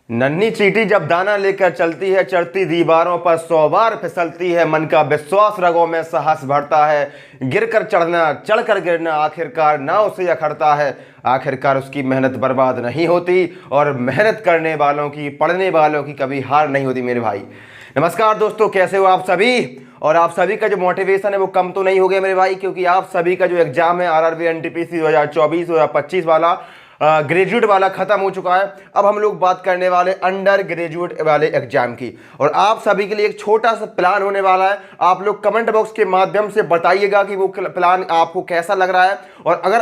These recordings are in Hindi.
नन्ही चींटी जब दाना लेकर चलती है, चढ़ती दीवारों पर 100 बार फिसलती है। मन का विश्वास रगों में साहस भरता है। गिरकर चढ़ना, चढ़कर गिरना, आखिरकार ना उसे अखरता है। आखिरकार उसकी मेहनत बर्बाद नहीं होती और मेहनत करने वालों की, पढ़ने वालों की कभी हार नहीं होती मेरे भाई। नमस्कार दोस्तों, कैसे हो आप सभी। और आप सभी का जो मोटिवेशन है वो कम तो नहीं हो गया मेरे भाई, क्योंकि आप सभी का जो एग्जाम है आरआरबी एनटीपीसी 2024-2025 वाला ग्रेजुएट वाला खत्म हो चुका है। अब हम लोग बात करने वाले अंडर ग्रेजुएट वाले एग्जाम की। और आप सभी के लिए एक छोटा सा प्लान होने वाला है। आप लोग कमेंट बॉक्स के माध्यम से बताइएगा कि वो प्लान आपको कैसा लग रहा है। और अगर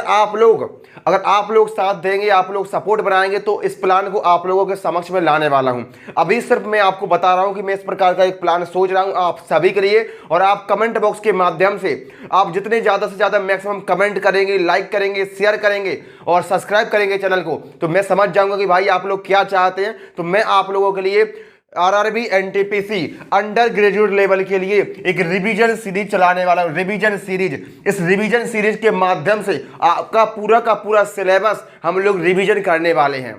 आप लोग साथ देंगे, आप लोग सपोर्ट बनाएंगे, तो इस प्लान को आप लोगों के समक्ष में लाने वाला हूं। अभी सिर्फ मैं आपको बता रहा हूं कि मैं इस प्रकार का एक प्लान सोच रहा हूं आप सभी के लिए। और आप कमेंट बॉक्स के माध्यम से आप जितने ज्यादा से ज्यादा मैक्सिमम कमेंट करेंगे, लाइक करेंगे, शेयर करेंगे और सब्सक्राइब करेंगे चैनल को, तो मैं समझ जाऊंगा कि भाई आप लोग क्या चाहते हैं। तो मैं आप लोगों के लिए RRB NTPC under graduate level के लिए एक रिवीजन सीरीज चलाने वाला हूं। रिवीजन सीरीज, इस रिवीजन सीरीज के माध्यम से आपका पूरा का पूरा सिलेबस हम लोग रिवीजन करने वाले हैं,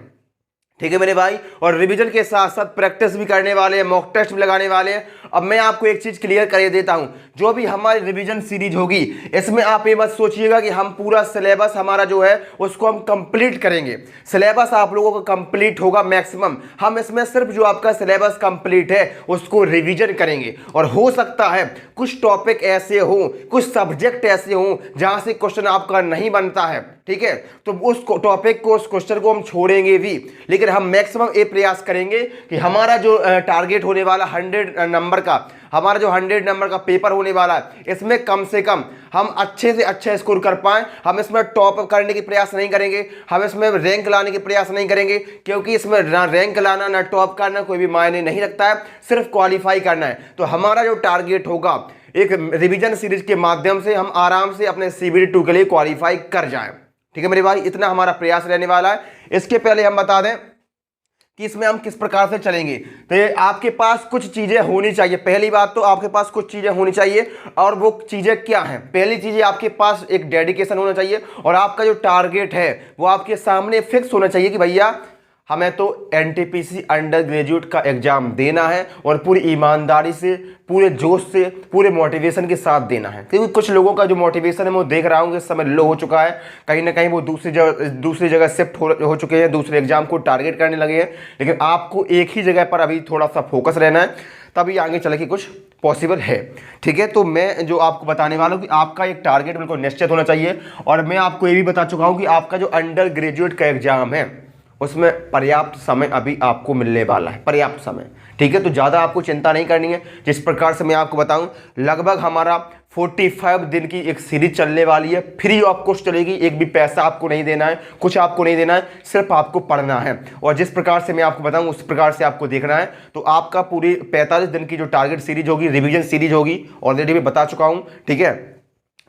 ठीक है मेरे भाई। और रिवीजन के साथ साथ प्रैक्टिस भी करने वाले हैं, मॉक टेस्ट भी लगाने वाले हैं। अब मैं आपको एक चीज क्लियर कर देता हूं, जो भी हमारी रिवीजन सीरीज होगी इसमें आप ये मत सोचिएगा कि हम पूरा सिलेबस हमारा जो है उसको हम कंप्लीट करेंगे। सिलेबस आप लोगों का कंप्लीट होगा मैक्सिमम। हम इसमें सिर्फ जो आपका सिलेबस कंप्लीट है उसको रिवीजन करेंगे। और हो सकता है कुछ टॉपिक ऐसे हो, कुछ सब्जेक्ट ऐसे हो जहां से क्वेश्चन आपका नहीं बनता है, ठीक है, तो उस टॉपिक को, उस क्वेश्चन को हम छोड़ेंगे भी। लेकिन हम मैक्सिमम ये प्रयास करेंगे कि हमारा जो टारगेट होने वाला 100 नंबर का, हमारा जो 100 नंबर का पेपर होने वाला है, इसमें कम से कम हम अच्छे से अच्छा स्कोर कर पाएं। हम इसमें टॉप करने की प्रयास नहीं करेंगे, हम इसमें रैंक लाने की प्रयास नहीं करेंगे, क्योंकि इसमें ना रैंक लाना ना टॉप करना कोई भी मायने नहीं रखता है, सिर्फ क्वालिफाई करना है। तो हमारा जो टारगेट होगा, एक रिवीजन सीरीज के माध्यम से हम आराम से अपने CBT 2 के लिए क्वालिफाई कर जाएं, ठीक है मेरे भाई। इतना हमारा प्रयास रहने वाला है। इसके पहले हम बता दें कि इसमें हम किस प्रकार से चलेंगे। तो ये आपके पास कुछ चीजें होनी चाहिए। पहली बात तो आपके पास कुछ चीजें होनी चाहिए, और वो चीजें क्या हैं। पहली चीज, आपके पास एक डेडिकेशन होना चाहिए, और आपका जो टारगेट है वो आपके सामने फिक्स होना चाहिए कि भैया हमें तो एनटीपीसी अंडर ग्रेजुएट का एग्जाम देना है, और पूरी ईमानदारी से, पूरे जोश से, पूरे मोटिवेशन के साथ देना है। क्योंकि कुछ लोगों का जो मोटिवेशन है मैं देख रहा हूँ कि इस समय लो हो चुका है। कहीं ना कहीं वो दूसरी जगह शिफ्ट हो चुके हैं, दूसरे एग्जाम को टारगेट करने लगे हैं। लेकिन आपको एक ही जगह पर अभी थोड़ा सा फोकस रहना है, तभी आगे चल के कुछ पॉसिबल है, ठीक है। तो मैं जो आपको बताने वाला हूँ कि आपका एक टारगेट बिल्कुल निश्चित होना चाहिए। और मैं आपको ये भी बता चुका हूँ कि आपका जो अंडर ग्रेजुएट का एग्जाम है उसमें पर्याप्त समय अभी आपको मिलने वाला है, पर्याप्त समय, ठीक है। तो ज़्यादा आपको चिंता नहीं करनी है। जिस प्रकार से मैं आपको बताऊं, लगभग हमारा 45 दिन की एक सीरीज चलने वाली है। फ्री ऑफ कॉस्ट चलेगी, एक भी पैसा आपको नहीं देना है, कुछ आपको नहीं देना है, सिर्फ आपको पढ़ना है। और जिस प्रकार से मैं आपको बताऊं उस प्रकार से आपको देखना है। तो आपका पूरी 45 दिन की जो टारगेट सीरीज होगी, रिवीजन सीरीज होगी, ऑलरेडी मैं बता चुका हूँ, ठीक है।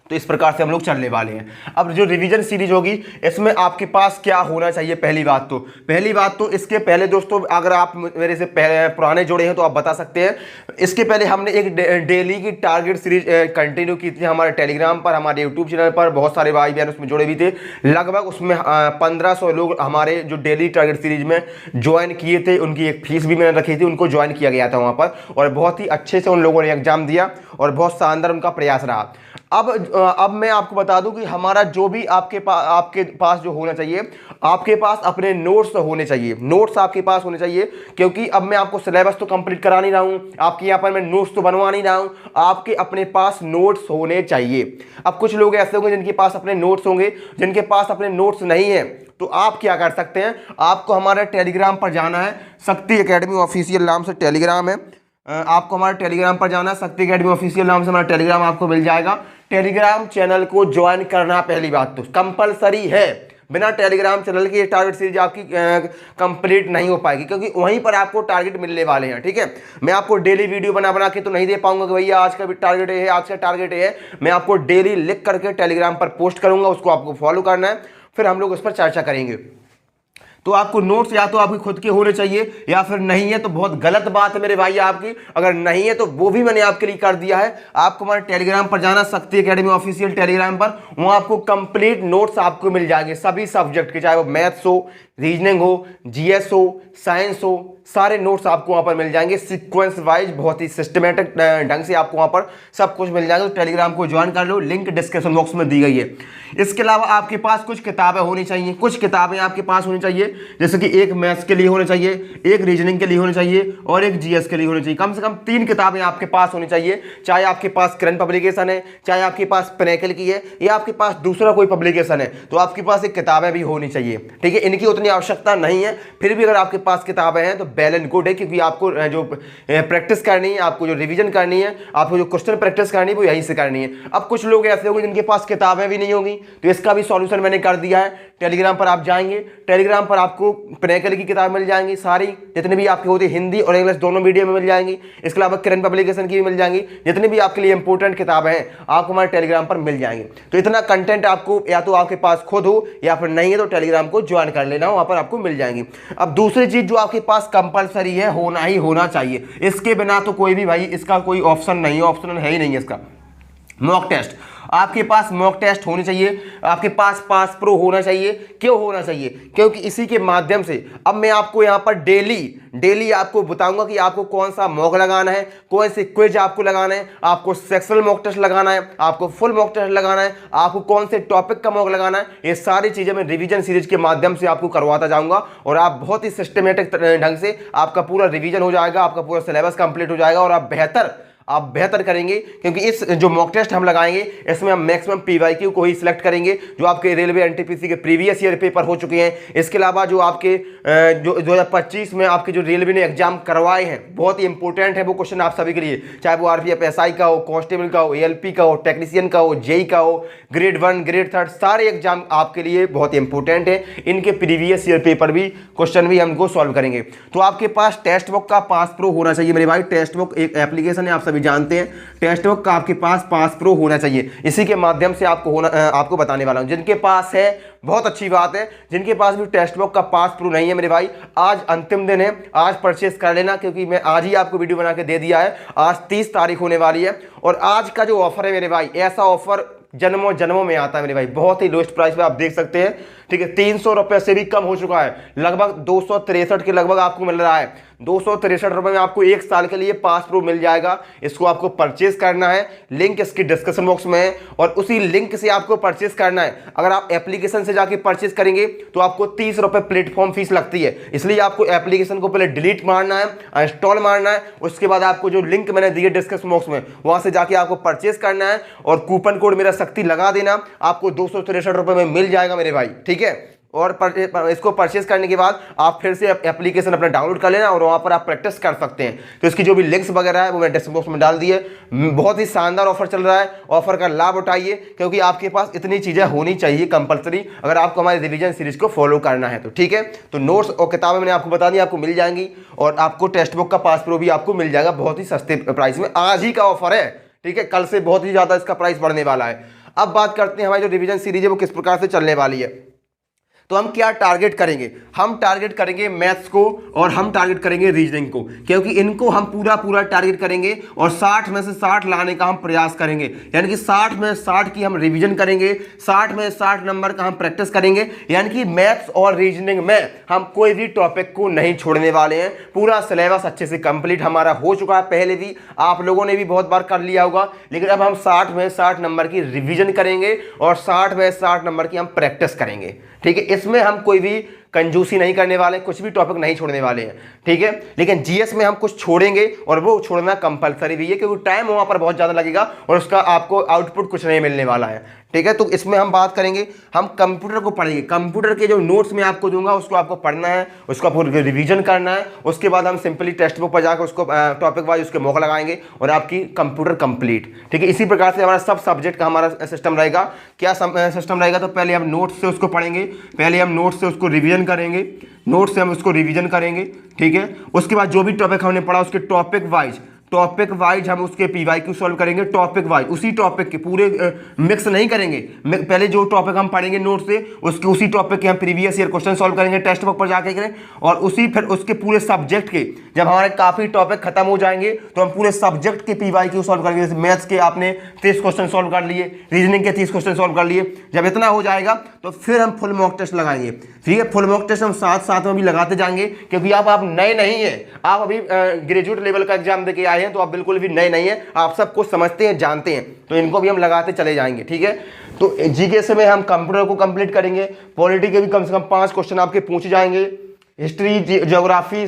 तो इस प्रकार से हम लोग चलने वाले हैं। अब जो रिवीजन सीरीज होगी इसमें आपके पास क्या होना चाहिए। पहली बात तो इसके पहले दोस्तों, अगर आप मेरे से पुराने जुड़े हैं तो आप बता सकते हैं। इसके पहले हमने एक डेली की टारगेट सीरीज कंटिन्यू की थी हमारे टेलीग्राम पर, हमारे यूट्यूब चैनल पर। बहुत सारे भाई बहन उसमें जुड़े भी थे। लगभग उसमें 1500 लोग हमारे जो डेली टारगेट सीरीज में ज्वाइन किए थे। उनकी एक फीस भी मैंने रखी थी, उनको ज्वाइन किया गया था वहाँ पर, और बहुत ही अच्छे से उन लोगों ने एग्जाम दिया और बहुत शानदार उनका प्रयास रहा। अब मैं आपको बता दूं कि हमारा जो भी आपके पास जो होना चाहिए, आपके पास अपने नोट्स होने चाहिए। नोट्स आपके पास होने चाहिए, क्योंकि अब मैं आपको सिलेबस तो कंप्लीट करा नहीं रहा हूं, आपके यहाँ पर मैं नोट्स तो बनवा नहीं रहा हूं। आपके अपने पास नोट्स होने चाहिए। अब कुछ लोग ऐसे होंगे जिनके पास अपने नोट्स होंगे, जिनके पास अपने नोट्स नहीं है, तो आप क्या कर सकते हैं, आपको हमारे टेलीग्राम पर जाना है। शक्ति एकेडमी ऑफिशियल नाम से टेलीग्राम है, आपको हमारे टेलीग्राम पर जाना। शक्ति एकेडमी ऑफिशियल नाम से हमारा टेलीग्राम आपको मिल जाएगा। टेलीग्राम चैनल को ज्वाइन करना पहली बात तो कंपलसरी है। बिना टेलीग्राम चैनल की टारगेट सीरीज आपकी कंप्लीट नहीं हो पाएगी, क्योंकि वहीं पर आपको टारगेट मिलने वाले हैं, ठीक है। मैं आपको डेली वीडियो बना के तो नहीं दे पाऊंगा कि भैया आज का भी टारगेट है, आज का टारगेट है। मैं आपको डेली लिख करके टेलीग्राम पर पोस्ट करूंगा, उसको आपको फॉलो करना है, फिर हम लोग उस पर चर्चा करेंगे। तो आपको नोट्स या तो आपके खुद के होने चाहिए, या फिर नहीं है तो बहुत गलत बात है मेरे भाई आपकी। अगर नहीं है तो वो भी मैंने आपके लिए कर दिया है। आपको हमारे टेलीग्राम पर जाना, शक्ति एकेडमी ऑफिशियल टेलीग्राम पर, वहाँ आपको कंप्लीट नोट्स आपको मिल जाएंगे सभी सब्जेक्ट के, चाहे वो मैथ्स हो, रीजनिंग हो, जीएस हो, साइंस हो, सारे नोट्स आपको वहां पर मिल जाएंगे सीक्वेंस वाइज, बहुत ही सिस्टमेटिक ढंग से आपको वहां पर सब कुछ मिल जाएगा। तो टेलीग्राम को ज्वाइन कर लो, लिंक डिस्क्रिप्शन बॉक्स में दी गई है। इसके अलावा आपके पास कुछ किताबें होनी चाहिए, कुछ किताबें आपके पास होनी चाहिए, जैसे कि एक मैथ्स के लिए होनी चाहिए, एक रीजनिंग के लिए होनी चाहिए और एक जीएस के लिए होनी चाहिए। कम से कम 3 किताबें आपके पास होनी चाहिए, चाहे आपके पास करंट पब्लिकेशन है, चाहे आपके पास पिनेकल की है या आपके पास दूसरा कोई पब्लिकेशन है, तो आपके पास एक किताबें भी होनी चाहिए। ठीक है, इनकी उतनी आवश्यकता नहीं है, फिर भी अगर आपके पास किताबें हैं तो वेल एंड गुड है, क्योंकि आपको जो प्रैक्टिस करनी है, आपको जो रिवीजन करनी है, आपको जो क्वेश्चन प्रैक्टिस करनी है वो यहीं से करनी है। अब कुछ लोग ऐसे होंगे जिनके पास किताबें भी नहीं होंगी, तो इसका भी सॉल्यूशन मैंने कर दिया है। टेलीग्राम पर आप जाएंगे, टेलीग्राम पर आपको पिनेकल की किताब मिल जाएंगी, सारी जितनी भी आपकी होती है हिंदी और इंग्लिश दोनों मीडियम में मिल जाएंगी। इसके अलावा करंट पब्लिकेशन की भी मिल जाएंगी, जितनी भी आपके लिए इंपॉर्टेंट किताबें हैं आपको हमारे टेलीग्राम पर मिल जाएंगी। तो इतना कंटेंट आपको या तो आपके पास खुद हो या फिर नहीं है तो टेलीग्राम को ज्वाइन कर लेना, वहां पर आपको मिल जाएंगी। अब दूसरी चीज जो आपके पास कंपलसरी है, होना ही होना चाहिए, इसके बिना तो कोई भी भाई इसका कोई ऑप्शन नहीं है, ऑप्शन है ही नहीं है इसका, मॉक टेस्ट। आपके पास मॉक टेस्ट होनी चाहिए, आपके पास पास प्रो होना चाहिए। क्यों होना चाहिए? क्योंकि इसी के माध्यम से अब मैं आपको यहाँ पर डेली आपको बताऊंगा कि आपको कौन सा मॉक लगाना है, कौन से क्विज आपको लगाना है, आपको सेक्शनल मॉक टेस्ट लगाना है, आपको फुल मॉक टेस्ट लगाना है, आपको कौन से टॉपिक का मॉक लगाना है। ये सारी चीजें मैं रिवीजन सीरीज के माध्यम से आपको करवाता जाऊंगा और आप बहुत ही सिस्टमेटिक ढंग से आपका पूरा रिवीजन हो जाएगा, आपका पूरा सिलेबस कंप्लीट हो जाएगा और आप बेहतर करेंगे। क्योंकि इस जो मॉक टेस्ट हम लगाएंगे इसमें हम मैक्सिमम पीवाईक्यू को ही सिलेक्ट करेंगे जो आपके रेलवे एनटीपीसी के प्रीवियस ईयर पेपर हो चुके हैं। इसके अलावा जो आपके जो 2025 में आपके जो रेलवे ने एग्जाम करवाए हैं बहुत ही इंपॉर्टेंट है वो क्वेश्चन आप सभी के लिए, चाहे वो आरपीएफ एसआई का हो, कांस्टेबल का हो, एएलपी का हो, टेक्नीशियन का हो, जेई का हो, ग्रेड 1 ग्रेड 3 सारे एग्जाम आपके लिए बहुत ही इंपॉर्टेंट है। इनके प्रीवियस ईयर पेपर भी क्वेश्चन भी हमको सॉल्व करेंगे। तो आपके पास टेक्स्ट बुक का पास प्रो होना चाहिए मेरे भाई। टेक्स्ट बुक एक एप्लीकेशन है, आप भी जानते हैं, टेक्स्ट बुक का आपके पास पास प्रो होना चाहिए। इसी के माध्यम से आपको बताने वाला हूं। जिनके पास है बहुत अच्छी बात है, जिनके पास भी टेक्स्ट बुक का पास प्रो नहीं है मेरे भाई, आज अंतिम दिन है, आज परचेस कर लेना, क्योंकि मैं आज ही आपको वीडियो बना के दे दिया है। आज 30 तारीख होने वाली है और आज का जो ऑफर है मेरे भाई, ऐसा ऑफर जन्मों में आता है मेरे भाई, बहुत ही लोएस्ट प्राइस पे आप देख सकते हैं। ठीक है, 300 रुपए से भी कम हो चुका है, लगभग 263 के लगभग आपको मिल रहा है। 263 रुपए में आपको 1 साल के लिए पास प्रो मिल जाएगा। इसको आपको परचेज करना है, लिंक इसकी डिस्क्रिप्शन बॉक्स में है और उसी लिंक से आपको परचेज करना है। अगर आप एप्लीकेशन से जाके परचेज करेंगे तो आपको 30 रुपए प्लेटफॉर्म फीस लगती है, इसलिए आपको एप्लीकेशन को पहले डिलीट मारना है, इंस्टॉल मारना है, उसके बाद आपको जो लिंक मैंने दिया डिस्क्रिप्शन बॉक्स में वहां से जाके आपको परचेज करना है और कूपन कोड मेरा शक्ति लगा देना, आपको 263 रुपए में मिल जाएगा मेरे भाई। ठीक है, और इसको परचेज करने के बाद आप फिर से एप्लीकेशन अपना डाउनलोड कर लेना और वहाँ पर आप प्रैक्टिस कर सकते हैं। तो इसकी जो भी लिंक्स वगैरह है वो मैं डिस्क्रिप्शन बॉक्स में डाल दिए। बहुत ही शानदार ऑफर चल रहा है, ऑफर का लाभ उठाइए, क्योंकि आपके पास इतनी चीज़ें होनी चाहिए कंपलसरी अगर आपको हमारे रिवीजन सीरीज को फॉलो करना है तो। ठीक है, तो नोट्स और किताबें मैंने आपको बता दी, आपको मिल जाएंगी और आपको टेक्स्ट बुक का पास प्रो भी आपको मिल जाएगा बहुत ही सस्ते प्राइस में। आज ही का ऑफर है, ठीक है, कल से बहुत ही ज़्यादा इसका प्राइस बढ़ने वाला है। अब बात करते हैं हमारी जो रिवीजन सीरीज है वो किस प्रकार से चलने वाली है। तो हम क्या टारगेट करेंगे? हम टारगेट करेंगे मैथ्स को और हम टारगेट करेंगे रीजनिंग को, क्योंकि इनको हम पूरा टारगेट करेंगे और 60 में से 60 लाने का हम प्रयास करेंगे। यानी कि 60 में 60 की हम रिवीजन करेंगे, 60 में 60 नंबर का हम प्रैक्टिस करेंगे। यानी कि मैथ्स और रीजनिंग में हम कोई भी टॉपिक को नहीं छोड़ने वाले हैं। पूरा सिलेबस अच्छे से कंप्लीट हमारा हो चुका है, पहले भी आप लोगों ने भी बहुत बार कर लिया होगा, लेकिन अब हम 60 में 60 नंबर की रिवीजन करेंगे और 60 में 60 नंबर की हम प्रैक्टिस करेंगे। ठीक है, इसमें हम कोई भी कंजूसी नहीं करने वाले, कुछ भी टॉपिक नहीं छोड़ने वाले हैं। ठीक है, लेकिन जीएस में हम कुछ छोड़ेंगे और वो छोड़ना कंपलसरी भी है, क्योंकि टाइम वहां पर बहुत ज़्यादा लगेगा और उसका आपको आउटपुट कुछ नहीं मिलने वाला है। ठीक है, तो इसमें हम बात करेंगे, हम कंप्यूटर को पढ़ेंगे। कंप्यूटर के जो नोट्स मैं आपको दूंगा उसको आपको पढ़ना है, उसको आपको रिवीजन करना है। उसके बाद हम सिंपली टेक्स्ट बुक पर जाकर उसको टॉपिक वाइज उसके मौका लगाएंगे और आपकी कंप्यूटर कंप्लीट। ठीक है, इसी प्रकार से हमारा सब सब्जेक्ट का हमारा सिस्टम रहेगा। क्या सिस्टम रहेगा? तो पहले हम नोट्स से उसको पढ़ेंगे, पहले हम नोट्स से उसको रिवीजन करेंगे, नोट्स से हम उसको रिवीजन करेंगे। ठीक है, उसके बाद जो भी टॉपिक हमने पढ़ा उसके टॉपिक वाइज हम उसके पीवाईक्यू सॉल्व करेंगे। टॉपिक वाइज उसी टॉपिक के पूरे मिक्स नहीं करेंगे, पहले जो टॉपिक हम पढ़ेंगे नोट से उसी टॉपिक के हम प्रीवियस ईयर क्वेश्चन सॉल्व करेंगे टेक्स्ट बुक पर जाके करें और फिर उसके पूरे सब्जेक्ट के जब हमारे काफ़ी टॉपिक खत्म हो जाएंगे तो हम पूरे सब्जेक्ट के PYQ सॉल्व करेंगे। जैसे मैथ्स के आपने 30 क्वेश्चन सॉल्व कर लिए, रीजनिंग के 30 क्वेश्चन सॉल्व कर लिए। जब इतना हो जाएगा तो फिर हम फुल मॉक टेस्ट लगाएंगे। ठीक है, फुल मॉक टेस्ट हम साथ साथ में भी लगाते जाएंगे, क्योंकि आप नए नहीं हैं, आप अभी ग्रेजुएट लेवल का एग्जाम देके आए हैं, तो आप बिल्कुल भी नए नहीं हैं, आप सब कुछ समझते हैं, जानते हैं, तो इनको भी हम लगाते चले जाएंगे। ठीक है, तो जीके से में हम कंप्यूटर को कंप्लीट करेंगे। पॉलिटी के भी कम से कम 5 क्वेश्चन आपके पूछे जाएंगे। हिस्ट्री, ज्योग्राफी,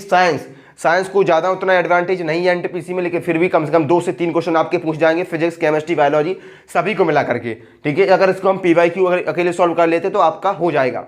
साइंस को ज़्यादा उतना एडवांटेज नहीं है एनटीपीसी में, लेकिन फिर भी कम से कम 2 से 3 क्वेश्चन आपके पूछ जाएंगे। फिजिक्स, केमिस्ट्री, बायोलॉजी सभी को मिला करके। ठीक है, अगर इसको हम PYQ अगर अकेले सॉल्व कर लेते तो आपका हो जाएगा।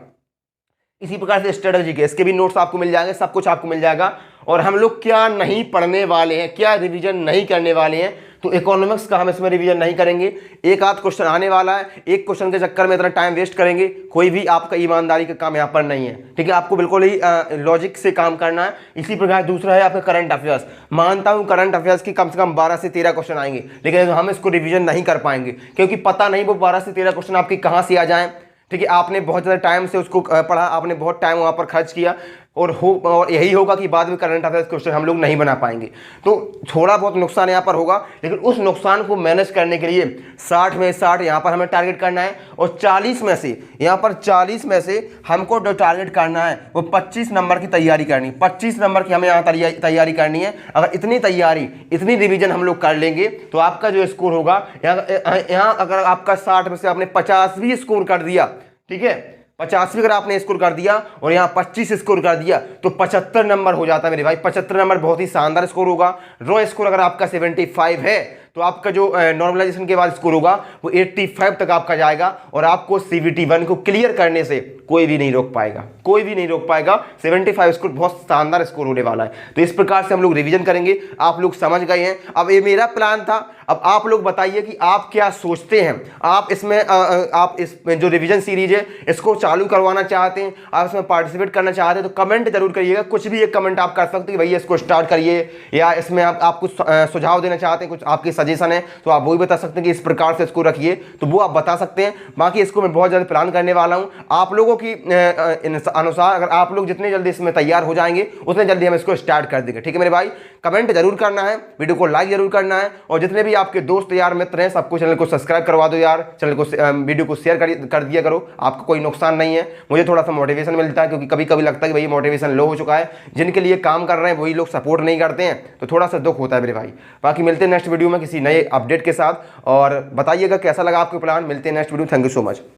इसी प्रकार से स्ट्रेटजी के इसके भी नोट्स आपको मिल जाएंगे, सब कुछ आपको मिल जाएगा। और हम लोग क्या नहीं पढ़ने वाले हैं, क्या रिवीजन नहीं करने वाले हैं, तो इकोनॉमिक्स का हम इसमें रिवीजन नहीं करेंगे। एक आध क्वेश्चन आने वाला है, एक क्वेश्चन के चक्कर में इतना टाइम वेस्ट करेंगे, कोई भी आपका ईमानदारी का काम यहाँ पर नहीं है। ठीक है, आपको बिल्कुल ही लॉजिक से काम करना है। इसी प्रकार दूसरा है आपका करंट अफेयर्स। मानता हूँ करंट अफेयर्स की कम से कम 12 से 13 क्वेश्चन आएंगे, लेकिन हम इसको रिविजन नहीं कर पाएंगे, क्योंकि पता नहीं वो 12 से 13 क्वेश्चन आपके कहाँ से आ जाएँ। ठीक है, आपने बहुत ज़्यादा टाइम से उसको पढ़ा, आपने बहुत टाइम वहाँ पर खर्च किया, और यही होगा कि बाद में करंट अफेयर्स क्वेश्चन हम लोग नहीं बना पाएंगे। तो थोड़ा बहुत नुकसान यहाँ पर होगा, लेकिन उस नुकसान को मैनेज करने के लिए 60 में 60 यहाँ पर हमें टारगेट करना है, और 40 में से यहाँ पर 40 में से हमको जो टारगेट करना है वो 25 नंबर की तैयारी करनी है। 25 नंबर की हमें यहाँ तैयारी करनी है। अगर इतनी तैयारी, इतनी रिविजन हम लोग कर लेंगे तो आपका जो स्कोर होगा, यहाँ अगर आपका 60 में से आपने 50 भी स्कोर कर दिया, ठीक है, 50 भी अगर आपने स्कोर कर दिया और यहाँ 25 स्कोर कर दिया, तो 75 नंबर हो जाता है मेरे भाई। 75 नंबर बहुत ही शानदार स्कोर होगा। रो स्कोर अगर आपका 75 है तो आपका जो नॉर्मलाइजेशन के बाद स्कोर होगा वो 85 तक आपका जाएगा, और आपको CBT 1 को क्लियर करने से कोई भी नहीं रोक पाएगा, कोई भी नहीं रोक पाएगा। 75 स्कोर बहुत शानदार स्कोर होने वाला है। तो इस प्रकार से हम लोग रिवीजन करेंगे। आप लोग समझ गए हैं। अब ये मेरा प्लान था, अब आप लोग बताइए कि आप क्या सोचते हैं। आप इसमें आप इसमें जो रिवीजन सीरीज है इसको चालू करवाना चाहते हैं, आप इसमें पार्टिसिपेट करना चाहते हैं, तो कमेंट जरूर करिएगा। कुछ भी एक कमेंट आप कर सकते हैं कि भैया इसको स्टार्ट करिए, या इसमें आप कुछ सुझाव देना चाहते हैं, कुछ आपकी सजेशन है तो आप वो भी बता सकते हैं कि इस प्रकार से इसको रखिए, तो वो आप बता सकते हैं। बाकी इसको मैं बहुत जल्द प्लान करने वाला हूँ। आप लोगों की अनुसार अगर आप लोग जितने जल्दी इसमें तैयार हो जाएंगे उतने जल्दी हम इसको स्टार्ट कर देंगे। ठीक है मेरे भाई, कमेंट जरूर करना है, वीडियो को लाइक जरूर करना है, और जितने भी आपके दोस्त यार मित्र हैं सबको चैनल को सब्सक्राइब करवा दो यार, चैनल को वीडियो को शेयर कर दिया करो। आपको कोई नुकसान नहीं है, मुझे थोड़ा सा मोटिवेशन मिलता है, क्योंकि कभी कभी लगता है कि भाई मोटिवेशन लो हो चुका है। जिनके लिए काम कर रहे हैं वही लोग सपोर्ट नहीं करते हैं, तो थोड़ा सा दुख होता है मेरे भाई। बाकी मिलते हैं नेक्स्ट वीडियो में किसी नए अपडेट के साथ, और बताइएगा कैसा लगा आपको प्लान। मिलते हैं next video. Thank you so much.